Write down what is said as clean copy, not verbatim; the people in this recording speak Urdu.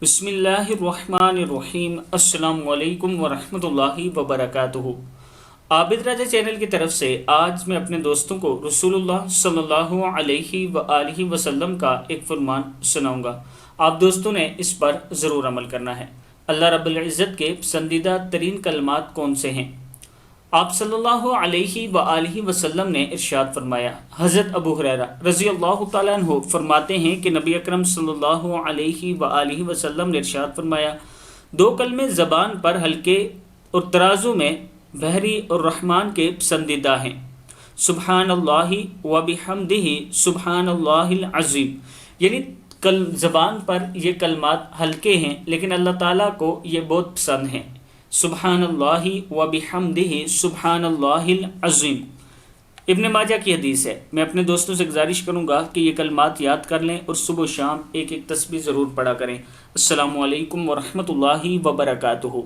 بسم اللہ الرحمن الرحیم۔ السلام علیکم ورحمۃ اللہ وبرکاتہ۔ عابد راجہ چینل کی طرف سے آج میں اپنے دوستوں کو رسول اللہ صلی اللہ علیہ وآلہ وسلم کا ایک فرمان سناؤں گا۔ آپ دوستوں نے اس پر ضرور عمل کرنا ہے۔ اللہ رب العزت کے پسندیدہ ترین کلمات کون سے ہیں؟ آپ صلی اللہ علیہ وآلہ وسلم نے ارشاد فرمایا، حضرت ابو ہریرہ رضی اللہ تعالیٰ عنہ فرماتے ہیں کہ نبی اکرم صلی اللہ علیہ وآلہ وسلم نے ارشاد فرمایا، دو کلمے زبان پر ہلکے اور ترازو میں بحری اور رحمان کے پسندیدہ ہیں، سبحان اللہ و بحمدہ سبحان اللہ العظیم۔ یعنی زبان پر یہ کلمات ہلکے ہیں لیکن اللہ تعالیٰ کو یہ بہت پسند ہیں، سبحان اللہ و بحمدہ سبحان اللہ العظیم۔ ابن ماجہ کی حدیث ہے۔ میں اپنے دوستوں سے گزارش کروں گا کہ یہ کلمات یاد کر لیں اور صبح و شام ایک ایک تسبیح ضرور پڑھا کریں۔ السلام علیکم ورحمۃ اللہ وبرکاتہ۔